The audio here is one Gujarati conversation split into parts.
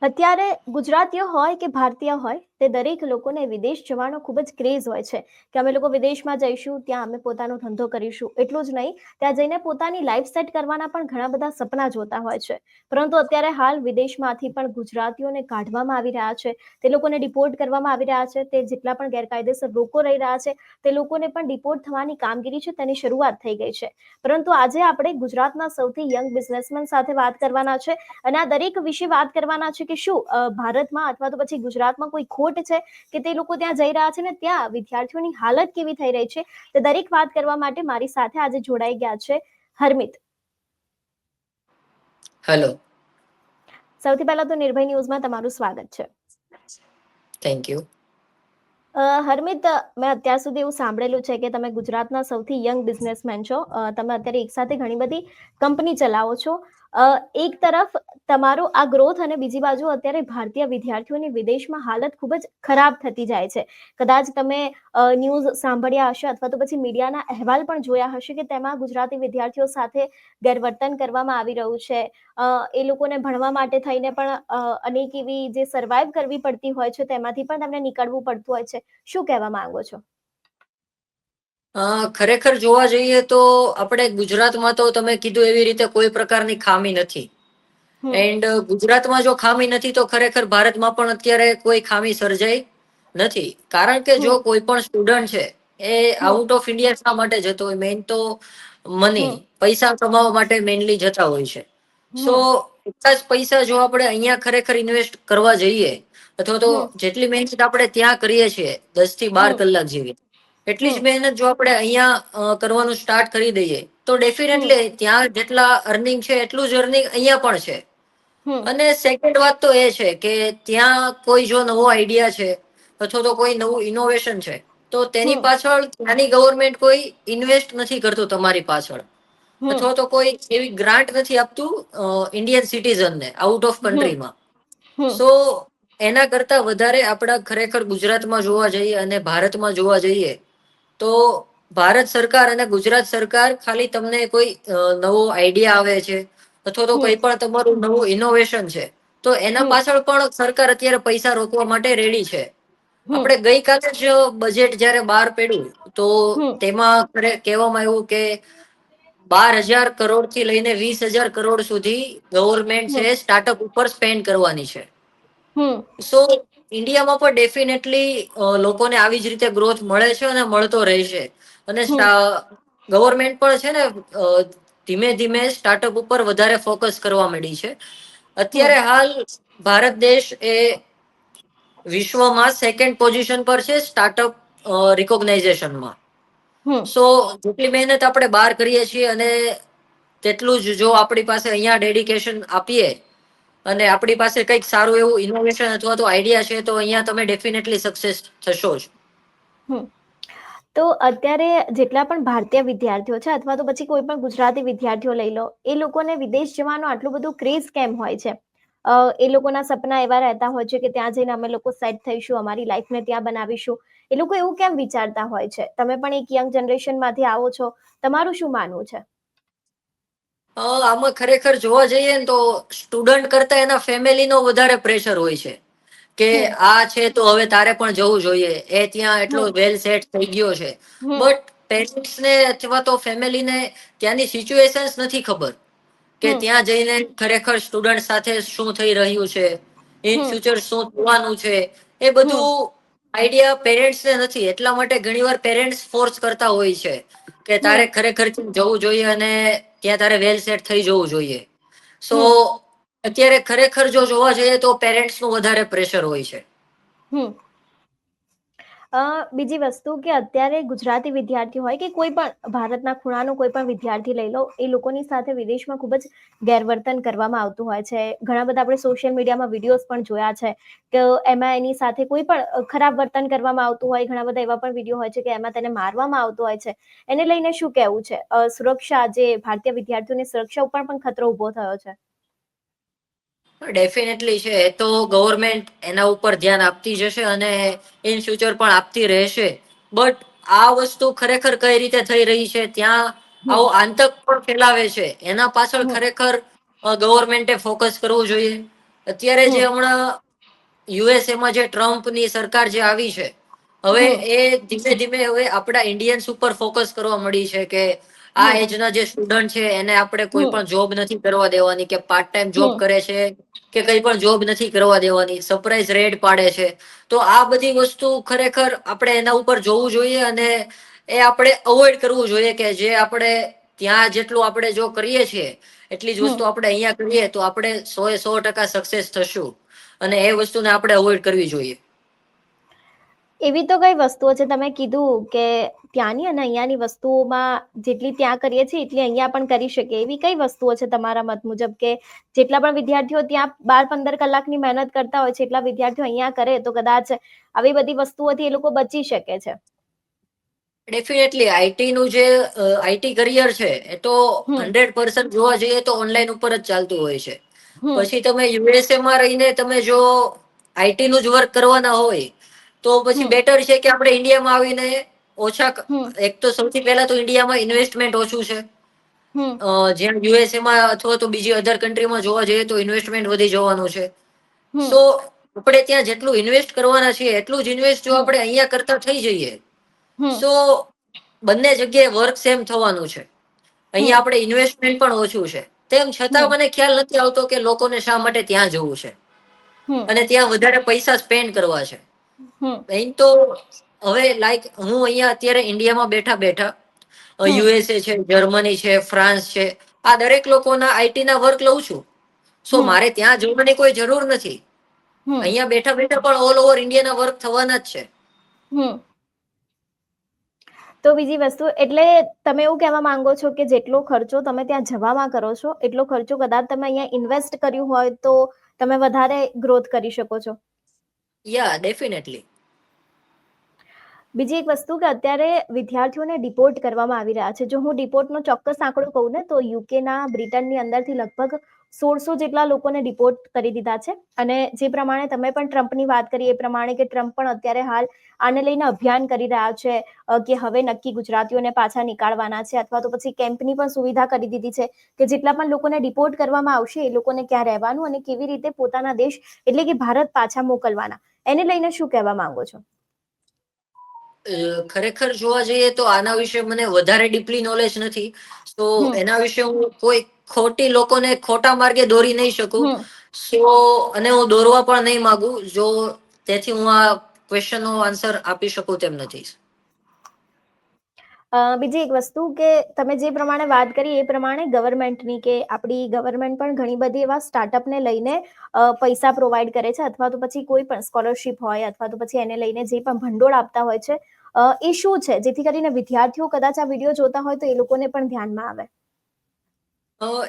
અત્યારે ગુજરાતીઓ હોય કે ભારતીય હોય તે દરેક લોકોને વિદેશ જવાનો ખૂબ જ ક્રેઝ હોય છે કે અમે લોકો વિદેશમાં જઈશું, ત્યાં અમે પોતાનો ધંધો કરીશું. એટલું જ નહીં, ત્યાં જઈને પોતાની લાઈફ સેટ કરવાના પણ ઘણા બધા સપના જોતા હોય છે. પરંતુ અત્યારે હાલ વિદેશમાંથી પણ ગુજરાતીઓને કાઢવામાં આવી રહ્યા છે, તે લોકોને ડિપોર્ટ કરવામાં આવી રહ્યા છે. તે જેટલા પણ ગેરકાયદેસર લોકો રહી રહ્યા છે તે લોકોને પણ ડિપોર્ટ થવાની કામગીરી છે તેની શરૂઆત થઈ ગઈ છે. પરંતુ આજે આપણે ગુજરાતના સૌથી યંગ બિઝનેસમેન સાથે વાત કરવાના છે અને આ દરેક વિશે વાત કરવાના છે કે શું ભારતમાં અથવા તો પછી ગુજરાતમાં કોઈ ખોટ છે કે તે લોકો ત્યાં જઈ રહ્યા છે ને ત્યાં વિદ્યાર્થીઓની હાલત કેવી થઈ રહી છે, તે દરેક વાત કરવા માટે મારી સાથે આજે જોડાઈ ગયા છે હરમિત. હેલો. સૌથી પહેલા તો નિર્ભય ન્યૂઝમાં તમારું સ્વાગત છે. Thank you. હરમિત, મેં અત્યાર સુધી એવું સાંભળેલું છે કે તમે ગુજરાતના સૌથી યંગ બિઝનેસમેન છો. તમે અત્યારે એક સાથે ઘણી બધી કંપની ચલાવો છો. એક તરફ તમારો આ ગ્રોથ અને બીજી બાજુ અત્યારે ભારતીય વિદ્યાર્થીઓની વિદેશમાં હાલત ખૂબ જ ખરાબ થતી જાય છે. કદાચ તમે ન્યૂઝ સાંભળ્યા હશે અથવા તો પછી મીડિયાના અહેવાલ પણ જોયા હશે કે તેમાં ગુજરાતી વિદ્યાર્થીઓ સાથે ગેરવર્તન કરવામાં આવી રહ્યું છે. એ લોકોને ભણવા માટે થઈને પણ અનેક એવી જે સર્વાઈવ કરવી પડતી હોય છે તેમાંથી પણ તમને નીકળવું પડતું હોય છે. શું કહેવા માંગો છો? ખરેખર જોવા જઈએ તો આપણે ગુજરાતમાં તો તમે કીધું એવી રીતે કોઈ પ્રકારની ખામી નથી. હમ એન્ડ ગુજરાતમાં જો ખામી નથી તો ખરેખર ભારતમાં પણ અત્યારે કોઈ ખામી સર્જાઈ નથી. કારણ કે જો હમ કોઈ પણ સ્ટુડન્ટ છે એ હમ આઉટ ઓફ ઇન્ડિયા શા માટે જતો હોય, મેઇન તો મની, હમ પૈસા કમાવા માટે મેઇનલી જતા હોય છે. સો હમ એટલા જ પૈસા જો આપણે અહીંયા ખરેખર ઇન્વેસ્ટ કરવા જઈએ અથવા તો હમ જેટલી મહેનત આપણે ત્યાં કરીએ છીએ 10 થી 12 હમ કલાક જેવી, એટલી જ હમ મહેનત જો આપણે અહીંયા કરવાનું સ્ટાર્ટ કરી દઈએ તો હમ ડેફિનેટલી ત્યાં જેટલા અર્નિંગ છે એટલું જ અર્નિંગ અહીંયા પણ છે. હમ અને સેકન્ડ વાત તો એ છે કે ત્યાં કોઈ જો નવો આઈડિયા છે અથવા તો કોઈ નવું ઇનોવેશન છે તો તેની હમ પાછળ ત્યાંની ગવર્મેન્ટ કોઈ ઇન્વેસ્ટ નથી કરતું તમારી પાછળ, હમ અથવા તો કોઈ એવી ગ્રાન્ટ નથી આપતું ઇન્ડિયન સિટીઝનને આઉટ ઓફ હમ કન્ટ્રીમાં. હમ સો એના કરતા વધારે આપણા ખરેખર ગુજરાતમાં જોવા જઈએ અને ભારતમાં જોવા જઈએ તો ભારત સરકાર અને ગુજરાત સરકાર ખાલી તમને કોઈ નવો આઈડિયા આવે છે અથવા તો કઈ હમ પણ તમારું નવું ઇનોવેશન છે તો એના હમ પાછળ પણ સરકાર અત્યારે પૈસા રોકવા માટે રેડી છે. હમ આપણે ગઈકાલે જ બજેટ જયારે બહાર પડ્યું તો હમ તેમાં કહેવામાં આવ્યું કે 12,000 કરોડ થી લઈને 20,000 કરોડ સુધી ગવર્મેન્ટ છે હમ સ્ટાર્ટઅપ ઉપર સ્પેન્ડ કરવાની છે. હમ સો ઇન્ડિયામાં પણ ડેફિનેટલી લોકોને આવી જ રીતે ગ્રોથ મળે છે અને મળતો રહેશે. અને હમ ગવર્મેન્ટ પણ છે ને ધીમે ધીમે સ્ટાર્ટઅપ ઉપર વધારે ફોકસ કરવા માંડી છે. હમ અત્યારે હાલ ભારત દેશ એ વિશ્વમાં સેકન્ડ પોઝિશન પર છે સ્ટાર્ટઅપ રિકોગ્નાઇઝેશનમાં. હમ સો જેટલી મહેનત આપણે બહાર કરીએ છીએ અને તેટલું જ જો આપણી પાસે અહીંયા ડેડિકેશન આપીએ અને આપણી પાસે કંઈક સારું એવું ઇનોવેશન અથવા તો આઈડિયા છે તો અહીંયા તમે ડેફિનેટલી સક્સેસ થશો જ. હમ તો અત્યારે જેટલા પણ ભારતીય વિદ્યાર્થીઓ છે અથવા તો પછી કોઈ પણ ગુજરાતી વિદ્યાર્થીઓ લઈ લો, એ લોકોને વિદેશ જવાનો આટલું બધું ક્રેઝ કેમ હોય છે? એ લોકોના સપના એવા રહેતા હોય છે કે ત્યાં જઈને અમે લોકો સેટ થઈશું, અમારી લાઈફને ત્યાં બનાવીશું. એ લોકો એવું કેમ વિચારતા હોય છે? તમે પણ એક યંગ જનરેશન માંથી આવો છો, તમારું શું માનવું છે? આમાં ખરેખર જોવા જઈએ ને તો સ્ટુડન્ટ કરતા એના ફેમિલીનો વધારે પ્રેશર હોય છે કે હમ આ છે તો હવે તારે પણ જવું જોઈએ, એ ત્યાં એટલો હમ વેલ સેટ થઈ ગયો છે. હમ બટ પેરેન્ટ્સને અથવા તો ફેમિલીને ત્યાંની સિચ્યુએશન્સ નથી ખબર કે હમ ત્યાં જઈને ખરેખર સ્ટુડન્ટ સાથે શું થઈ રહ્યું છે, ઇન હમ ફ્યુચર શું થવાનું છે, એ હમ બધું આઈડિયા પેરેન્ટ્સને નથી. એટલા માટે ઘણી વાર પેરેન્ટ્સ ફોર્સ કરતા હોય છે કે તારે હમ ખરેખર જવું જોઈએ અને ત્યાં તારે વેલ સેટ થઈ જવું જોઈએ. સો હમ અત્યારે ખરેખર જો જોવા જઈએ તો પેરેન્ટ્સનું વધારે પ્રેશર હોય છે. હમ બીજી વસ્તુ કે અત્યારે ગુજરાતી વિદ્યાર્થી હોય કે કોઈ પણ ભારતના ખૂણાનો કોઈ પણ વિદ્યાર્થી લઈ લો, એ લોકોની સાથે વિદેશમાં ખૂબ જ ગેરવર્તન કરવામાં આવતું હોય છે. ઘણા બધા આપણે સોશિયલ મીડિયામાં વિડીયોઝ પણ જોયા છે કે એમાં એની સાથે કોઈ પણ ખરાબ વર્તન કરવામાં આવતું હોય. ઘણા બધા એવા પણ વિડીયો હોય છે કે એમાં તેને મારવામાં આવતો હોય છે. એને લઈને શું કહેવું છે? સુરક્ષા, જે ભારતીય વિદ્યાર્થીઓની સુરક્ષા ઉપર પણ ખતરો ઉભો થયો છે. ડેફિનેટલી છે. એ તો ગવર્મેન્ટ એના ઉપર ધ્યાન આપતી જશે અને ઇન ફ્યુચર પણ આપતી રહેશે. બટ આ વસ્તુ ખરેખર કઈ રીતે થઈ રહી છે, ત્યાં હમ આવો આતંક પણ ફેલાવે છે, એના પાછળ હમ ખરેખર ગવર્મેન્ટે ફોકસ કરવું જોઈએ. અત્યારે જે હમ હમણાં યુએસએમાં જે ટ્રમ્પની સરકાર જે આવી છે, હવે હમ એ ધીમે ધીમે હવે આપણા ઇન્ડિયન્સ ઉપર ફોકસ કરવા મળી છે કે આ હમ એજના જે સ્ટુડન્ટ છે એને આપણે કોઈ હમ પણ જોબ નથી કરવા દેવાની, કે પાર્ટ ટાઈમ જોબ હમ કરે છે કે કઈ પણ જોબ નથી કરવા દેવાની, સરપ્રાઈઝ રેડ પાડે છે. તો આ બધી વસ્તુ ખરેખર આપણે એના ઉપર જોવું જોઈએ અને એ આપણે અવોઈડ કરવું જોઈએ, કે જે આપણે ત્યાં જેટલું આપણે જો કરીએ છીએ એટલી જ હમ વસ્તુ આપણે અહીંયા કરીએ તો આપણે 100% સક્સેસ થશું. અને એ વસ્તુને આપણે અવોઈડ કરવી જોઈએ. એવી તો કઈ વસ્તુઓ છે, તમે કીધું કે ત્યાંની અને અહીંયાની વસ્તુઓમાં જેટલી ત્યાં કરીએ છીએ એટલી અહીંયા પણ કરી શકીએ, એવી કઈ વસ્તુઓ છે તમારા મત મુજબ કે જેટલા પણ વિદ્યાર્થીઓ ત્યાં 12-15 કલાકની મહેનત કરતા હોય છે એટલા વિદ્યાર્થીઓ અહીંયા કરે તો કદાચ આવી બધી વસ્તુઓથી એ લોકો બચી શકે છે? ડેફિનેટલી આઈટી નું જે આઈટી કરિયર છે એ તો હમ 100% જોવા જઈએ તો ઓનલાઈન ઉપર જ ચાલતું હોય છે. હમ પછી તમે યુએસએ માં રહીને તમે જો આઈટી નું જ વર્ક કરવાના હોય તો પછી હમ બેટર છે કે આપણે ઇન્ડિયામાં આવીને ઓછા, હમ એક તો સૌથી પહેલા તો ઇન્ડિયામાં ઇન્વેસ્ટમેન્ટ ઓછું છે. હમ જેમ યુએસએમાં અથવા તો બીજી અધર કન્ટ્રીમાં જોવા જઈએ તો ઇન્વેસ્ટમેન્ટ વધી જવાનું છે. હમ સો આપણે ત્યાં જેટલું ઇન્વેસ્ટ કરવાના છીએ એટલું જ ઇન્વેસ્ટ જો હમ આપણે અહીંયા કરતા થઈ જઈએ હમ સો બંને જગ્યાએ વર્ક સેમ થવાનું છે. અહીંયા હમ આપણે ઇન્વેસ્ટમેન્ટ પણ ઓછું છે. તેમ છતાં હમ મને ખ્યાલ નથી આવતો કે લોકોને શા માટે ત્યાં જવું છે હમ અને ત્યાં વધારે પૈસા સ્પેન્ડ કરવા છે. હમ મેઈન તો હવે લાઈક હું અહીંયા અત્યારે ઇન્ડિયામાં બેઠા બેઠા હમ યુએસએ છે, જર્મની છે, ફ્રાન્સ છે, આ દરેક લોકોના આઈટી ના વર્ક લઉં છું. સો હમ મારે ત્યાં જવાની કોઈ જરૂર નથી. હમ અહીંયા બેઠા બેઠા પણ ઓલ ઓવર ઇન્ડિયાના વર્ક થવાના જ છે. હમ તો બીજી વસ્તુ એટલે તમે એવું કહેવા માંગો છો કે જેટલો ખર્ચો તમે ત્યાં જવામાં કરો છો એટલો ખર્ચો કદાચ તમે અહીંયા ઇન્વેસ્ટ કર્યું હોય તો તમે વધારે ગ્રોથ કરી શકો છો? યા ડેફિનેટલી. બીજી એક વસ્તુ કે અત્યારે વિદ્યાર્થીઓને ડિપોર્ટ કરવામાં આવી રહ્યા છે. જો હું ડિપોર્ટનો ચોક્કસ આંકડો કહું ને તો યુકેના બ્રિટનની અંદરથી લગભગ 1600 જેટલા લોકોને ડિપોર્ટ કરી દીધા છે. અને જે પ્રમાણે તમે પણ ટ્રમ્પની વાત કરી એ પ્રમાણે કે ટ્રમ્પ પણ અત્યારે હાલ આને લઈને અભિયાન કરી રહ્યા છે કે હવે નક્કી ગુજરાતીઓને પાછા નીકાળવાના છે, અથવા તો પછી કેમ્પની પણ સુવિધા કરી દીધી છે કે જેટલા પણ લોકોને ડિપોર્ટ કરવામાં આવશે એ લોકોને ક્યાં રહેવાનું અને કેવી રીતે પોતાના દેશ એટલે કે ભારત પાછા મોકલવાના, એને લઈને શું કહેવા માંગો છો? ખરેખર જોવા જઈએ તો આના વિશે મને વધારે ડીપલી નોલેજ નથી. તો હમ એના વિશે હું કોઈ ખોટી લોકોને ખોટા માર્ગે દોરી નહીં શકું. હમ સો અને હું દોરવા પણ નહીં માંગુ. જો તેથી હું આ ક્વેશ્ચન નો આન્સર આપી શકું તેમ નથી. બીજી એક વસ્તુ કે તમે જે પ્રમાણે વાત કરી એ પ્રમાણે ગવર્મેન્ટની કે આપણી ગવર્મેન્ટ પણ ઘણી બધી એવા સ્ટાર્ટઅપને લઈને પૈસા પ્રોવાઈડ કરે છે, અથવા તો પછી કોઈ પણ સ્કોલરશિપ હોય અથવા તો પછી એને લઈને જે પણ ભંડોળ આપતા હોય છે. એ શું છે જેથી કરીને વિદ્યાર્થીઓ કદાચ આ વિડીયો જોતા હોય તો એ લોકોને પણ ધ્યાનમાં આવે?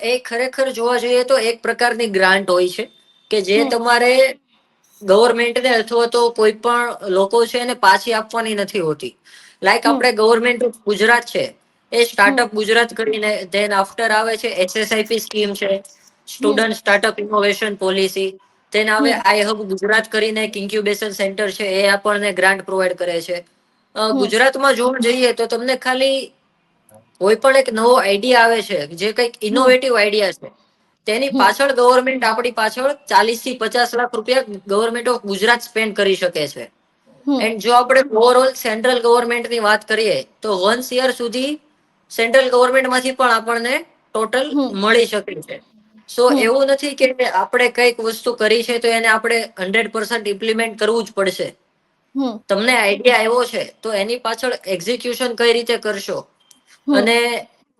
એ ખરેખર જોવા જઈએ તો એક પ્રકારની ગ્રાન્ટ હોય છે કે જે હમ તમારે ગવર્મેન્ટને અથવા તો કોઈ પણ લોકો છે એને પાછી આપવાની નથી હોતી. લાઈક હમ આપણે ગવર્મેન્ટ ઓફ ગુજરાત છે એ હમ સ્ટાર્ટઅપ ગુજરાત કરીને ધેન આફ્ટર આવે છે એસએસઆઈપી સ્કીમ છે, હમ સ્ટુડન્ટ સ્ટાર્ટઅપ ઇનોવેશન પોલિસી. તેને હવે હમ આઈ હબ ગુજરાત કરીને એક ઇન્ક્યુબેશન સેન્ટર છે એ આપણને ગ્રાન્ટ પ્રોવાઈડ કરે છે. હમ ગુજરાતમાં જોવા જઈએ તો તમને ખાલી કોઈ પણ એક નવો આઈડિયા આવે છે જે કંઈક હમ ઇનોવેટિવ આઈડિયા છે તેની હમ પાછળ ગવર્મેન્ટ આપણી પાછળ 40 થી 50 લાખ રૂપિયા ગવર્મેન્ટ ઓફ ગુજરાત સ્પેન્ડ કરી શકે છે. હમ એન્ડ જો આપણે ઓવરઓલ સેન્ટ્રલ ગવર્મેન્ટની વાત કરીએ તો વન્સ યર સુધી સેન્ટ્રલ ગવર્મેન્ટમાંથી પણ આપણને ટોટલ હમ મળી શકે છે. સો હમ એવું નથી કે આપણે કઈક વસ્તુ કરી છે તો એને આપણે 100% ઇમ્પ્લિમેન્ટ કરવું જ પડશે. હમ તમને આઈડિયા આવ્યો છે તો એની પાછળ એક્ઝિક્યુશન કઈ રીતે કરશો હમ અને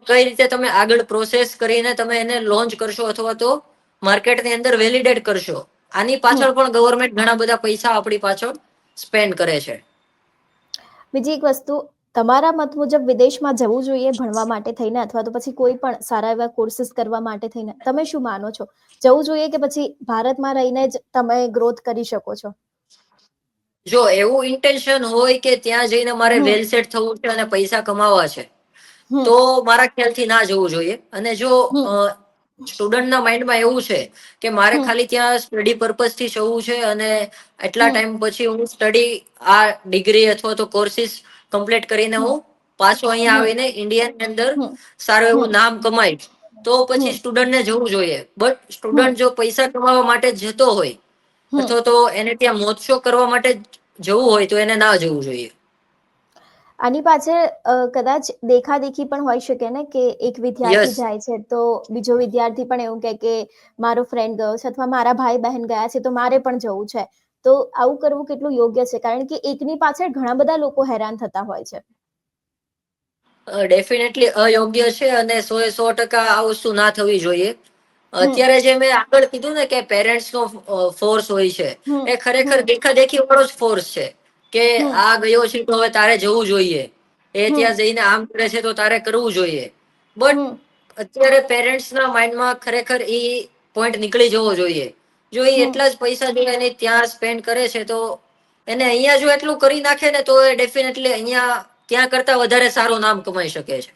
કઈ રીતે તમે આગળ પ્રોસેસ કરીને તમે એને લોન્ચ કરશો અથવા તો માર્કેટની અંદર વેલિડેટ કરશો. આની હમ પાછળ પણ ગવર્મેન્ટ ઘણા બધા પૈસા આપણી પાછળ સ્પેન્ડ કરે છે. બીજી એક વસ્તુ, તમારા મત મુજબ વિદેશમાં જવું જોઈએ ભણવા માટે થઈને અથવા તો પછી કોઈ પણ સારા એવા કોર્સિસ કરવા માટે થઈને? તમે શું માનો છો? જવું જોઈએ કે પછી ભારતમાં રહીને જ તમે ગ્રોથ કરી શકો છો? જો એવું ઇન્ટેન્શન હોય કે ત્યાં જઈને મારે હમ વેલ સેટ થવું છે અને પૈસા કમાવા છે હમ તો મારા ખ્યાલથી ના જવું જોઈએ. અને જો હમ સ્ટુડન્ટના માઇન્ડમાં એવું છે કે મારે હમ ખાલી ત્યાં સ્ટડી પર્પઝથી જવું છે અને એટલા હમ ટાઈમ પછી હું સ્ટડી આ ડિગ્રી અથવા તો કોર્સિસ કમ્પ્લીટ કરીને હમ હું પાછો અહીંયા હમ આવીને ઇન્ડિયાની અંદર હમ સારું એવું હમ નામ કમાઈશ તો પછી હમ સ્ટુડન્ટને જવું જોઈએ. બટ હમ સ્ટુડન્ટ જો પૈસા કમાવા માટે જતો હોય હમ અથવા તો એને ત્યાં મોજ કરવા માટે જવું હોય તો એને ના જવું જોઈએ. આની પાછળ કદાચ દેખાદેખી પણ હોઈ શકે ને, કે એક વિદ્યાર્થી યસ, જાય છે તો બીજો વિદ્યાર્થી પણ એવું કહે કે મારો ફ્રેન્ડ ગયો છે અથવા મારા ભાઈ બહેન ગયા છે તો મારે પણ જવું છે. તો આવું કરવું કેટલું યોગ્ય છે? કારણ કે એકની પાછળ ઘણા બધા લોકો હેરાન થતા હોય છે. ડેફિનેટલી અયોગ્ય છે અને 100% આ વસ્તુ ના થવી જોઈએ. હમ અત્યારે જે મેં આગળ કીધું ને કે પેરેન્ટ્સ નો ફોર્સ હોય છે, હમ એ ખરેખર હમ દેખાદેખી વાળો જ ફોર્સ છે કે હમ આ ગયો છે તો હવે તારે જવું જોઈએ, એ હમ ત્યાં જઈને આમ કરે છે તો તારે કરવું જોઈએ. બટ હમ અત્યારે પેરેન્ટ્સ ના માઇન્ડમાં ખરેખર પોઈન્ટ નીકળી જવો જોઈએ. જો એ હમ એટલા જ પૈસા જો એને ત્યાં સ્પેન્ડ કરે છે તો એને અહીંયા જો એટલું કરી નાખે ને તો એ ડેફિનેટલી અહીંયા ત્યાં કરતા વધારે સારું નામ કમાઈ શકે છે.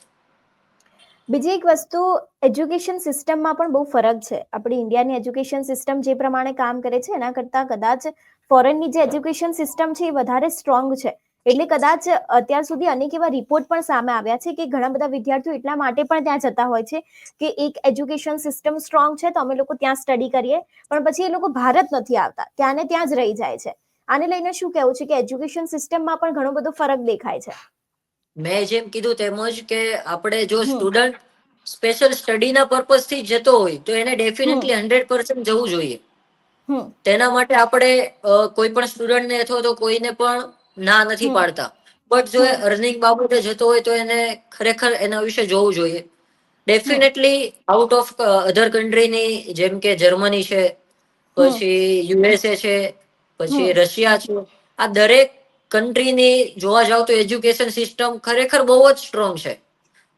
બીજી એક વસ્તુ, એજ્યુકેશન સિસ્ટમમાં પણ બહુ ફરક છે. આપણી ઇન્ડિયાની એજ્યુકેશન સિસ્ટમ જે પ્રમાણે કામ કરે છે એના કરતાં કદાચ ફોરેનની જે એજ્યુકેશન સિસ્ટમ છે એ વધારે સ્ટ્રોંગ છે. એટલે કદાચ અત્યાર સુધી અનેક એવા રિપોર્ટ પણ સામે આવ્યા છે કે ઘણા બધા વિદ્યાર્થીઓ એટલા માટે પણ ત્યાં જતા હોય છે કે એક એજ્યુકેશન સિસ્ટમ સ્ટ્રોંગ છે તો અમે લોકો ત્યાં સ્ટડી કરીએ, પણ પછી એ લોકો ભારત નથી આવતા, ત્યાં ને ત્યાં જ રહી જાય છે. આને લઈને શું કહેવું છે કે એજ્યુકેશન સિસ્ટમમાં પણ ઘણો બધો ફરક દેખાય છે? મેં જેમ કીધું તેમજ કે આપણે જો હમ સ્ટુડન્ટ સ્પેશિયલ સ્ટડીના પર્પઝ થી જતો હોય તો એને હમ ડેફિનેટલી 100% જવું જોઈએ. હમ તેના માટે આપણે કોઈ પણ સ્ટુડન્ટને અથવા તો કોઈને પણ ના નથી હમ પાડતા. બટ જો એ હમ અર્નિંગ બાબતે જતો હોય તો એને ખરેખર એના વિશે જોવું જોઈએ. હમ ડેફિનેટલી આઉટ ઓફ અધર કન્ટ્રીની જેમ કે જર્મની છે, હમ પછી યુએસએ છે, પછી હમ રશિયા છે, આ દરેક કન્ટ્રીની જોવા જાવ તો એજ્યુકેશન સિસ્ટમ ખરેખર બહુ જ સ્ટ્રોંગ છે.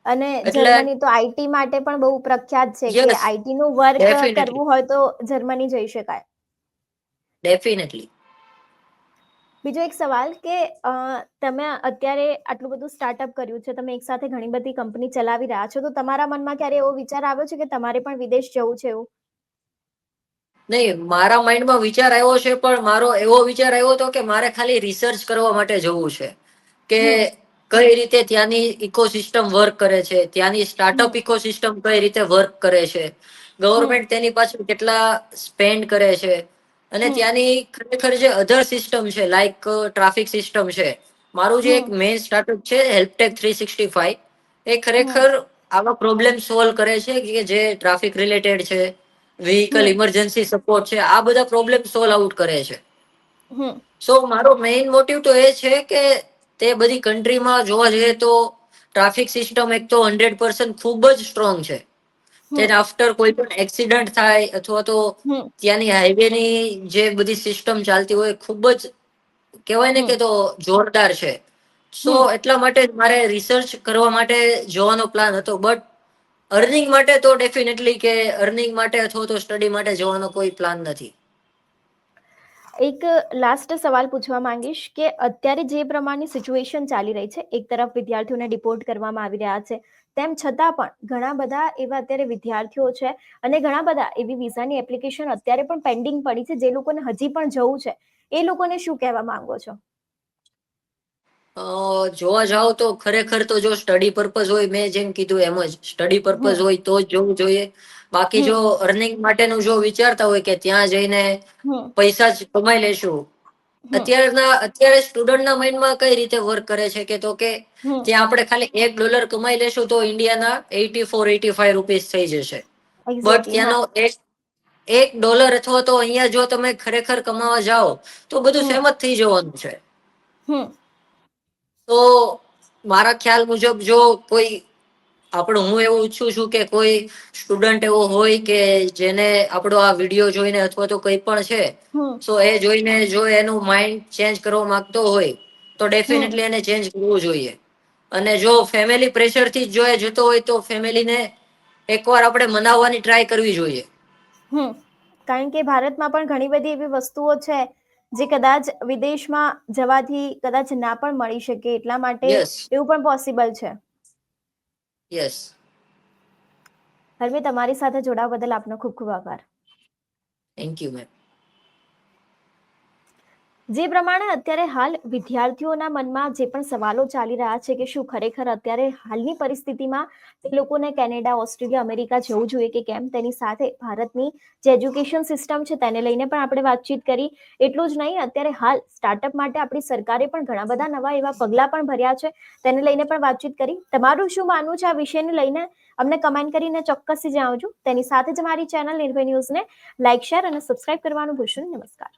અને એટલે જર્મની તો આઈટી માટે પણ બહુ પ્રખ્યાત છે કે યસ, આઈટી નું વર્ક ડેફિનેટલી, કરવું હોય તો જર્મની જઈ શકાય. ડેફિનેટલી. બીજો એક સવાલ કે તમે અત્યારે આટલું બધું સ્ટાર્ટઅપ કર્યું છે, તમે એક સાથે ઘણી બધી કંપની ચલાવી રહ્યા છો, તો તમારા મનમાં ક્યારે એવો વિચાર આવ્યો છે કે તમારે પણ વિદેશ જવું છે એવું? નહીં, મારા માઇન્ડમાં વિચાર આવ્યો છે, પણ મારો એવો વિચાર આવ્યો હતો કે મારે ખાલી રિસર્ચ કરવા માટે જવું છે કે હમ કઈ રીતે ત્યાંની ઇકોસિસ્ટમ વર્ક કરે છે, ત્યાંની સ્ટાર્ટઅપ હમ ઇકોસિસ્ટમ કઈ રીતે વર્ક કરે છે, હમ ગવર્મેન્ટ તેની પાછળ કેટલા સ્પેન્ડ કરે છે, અને હમ ત્યાંની ખરેખર જે અધર સિસ્ટમ છે લાઈક ટ્રાફિક સિસ્ટમ છે. મારું જે એક હમ મેઇન સ્ટાર્ટઅપ છે હેલ્પટેક 365, એ હમ ખરેખર આવા પ્રોબ્લેમ સોલ્વ કરે છે કે જે ટ્રાફિક રિલેટેડ છે, વ્હીકલ હમ ઇમરજન્સી સપોર્ટ છે, આ બધા પ્રોબ્લેમ સોલ્વ આઉટ કરે છે. હમ સો મારો મેઇન મોટિવ તો એ છે કે તે બધી કન્ટ્રીમાં જોવા જઈએ તો ટ્રાફિક સિસ્ટમ એક તો 100% ખૂબ જ સ્ટ્રોંગ છે. હમ તેને આફ્ટર કોઈ પણ એક્સિડન્ટ થાય અથવા તો હમ ત્યાંની હાઈવે ની જે બધી સિસ્ટમ ચાલતી હોય ખૂબ જ કહેવાય ને હમ કે તો જોરદાર છે. સો હમ એટલા માટે મારે રિસર્ચ કરવા માટે જવાનો પ્લાન હતો. બટ અર્નિંગ માટે તો ડેફિનેટલી કે અર્નિંગ માટે અથવા તો સ્ટડી માટે જવાનો કોઈ પ્લાન નથી. એક લાસ્ટ સવાલ પૂછવા માંગીશ કે અત્યારે જે પ્રમાણની સિચ્યુએશન ચાલી રહી છે, એક તરફ વિદ્યાર્થીઓને ડિપોર્ટ કરવામાં આવી રહ્યા છે, તેમ છતાં પણ ઘણા બધા એવા અત્યારે વિદ્યાર્થીઓ છે અને ઘણા બધા એવી વિઝાની એપ્લિકેશન અત્યારે પણ પેન્ડિંગ પડી છે જે લોકોને હજી પણ જવું છે, એ લોકોને શું કહેવા માંગો છો? જોવા જાવ તો ખરેખર તો જો સ્ટડી પર્પઝ હોય, મેં જેમ કીધું એમ જ સ્ટડી પર્પઝ હમ હોય તો જ જવું જોઈએ. બાકી જો હમ અર્નિંગ માટેનું જો વિચારતા હોય કે ત્યાં જઈને હમ પૈસા જ કમાઈ લેશું, હમ અત્યારે સ્ટુડન્ટના માઇન્ડમાં કઈ રીતે વર્ક કરે છે કે તો કે હમ ત્યાં આપણે ખાલી $1 કમાઈ લેશું તો ઇન્ડિયાના 84-85 રૂપીસ થઈ જશે. બટ એક્ઝેક્ટલી હા. ત્યાંનો $1 અથવા તો અહીંયા જો તમે ખરેખર કમાવા જાઓ તો બધું હમ સેમ જ થઈ જવાનું છે. હમ તો મારા ખ્યાલ મુજબ જો કોઈ હું એવું ઈચ્છું છું કે કોઈ સ્ટુડન્ટ એવો હોય કે જેને આપણો આ વિડીયો જોઈને અથવા તો કંઈ પણ છે, હમ તો એ જોઈને જો એનું માઇન્ડ ચેન્જ કરવા માંગતો હોય તો હમ ડેફિનેટલી એને ચેન્જ કરવું જોઈએ. અને જો ફેમિલી પ્રેશરથી જો એ જતો હોય તો ફેમિલીને એકવાર આપણે મનાવવાની ટ્રાય કરવી જોઈએ. કારણ કે ભારતમાં પણ ઘણી બધી એવી વસ્તુઓ છે જે કદાચ વિદેશમાં જવાથી કદાચ ના પણ મળી શકે, એટલા માટે યસ, એવું પણ પોસિબલ છે. યસ. હરમી, તમારી સાથે જોડાવા બદલ આપનો ખૂબ ખૂબ આભાર. Thank you ma'am. જે પ્રમાણે અત્યારે હાલ વિદ્યાર્થીઓના મનમાં જે પણ સવાલો ચાલી રહ્યા છે કે શું ખરેખર અત્યારે હાલની પરિસ્થિતિમાં તે લોકોને કેનેડા, ઓસ્ટ્રેલિયા, અમેરિકા જવું જોઈએ કે કેમ, તેની સાથે ભારતની જે એજ્યુકેશન સિસ્ટમ છે તેને લઈને પણ આપણે વાતચીત કરી. એટલું જ નહીં, અત્યારે હાલ સ્ટાર્ટઅપ માટે આપણી સરકારે પણ ઘણા બધા નવા એવા પગલાં પણ ભર્યા છે, તેને લઈને પણ વાતચીત કરી. તમારું શું માનવું છે આ વિષયને લઈને અમને કમેન્ટ કરીને ચોક્કસથી જણાવજો. તેની સાથે જ મારી ચેનલ નિર્ભય ન્યૂઝને લાઇક, શેર અને સબસ્ક્રાઇબ કરવાનું ભૂલશો નહીં. નમસ્કાર.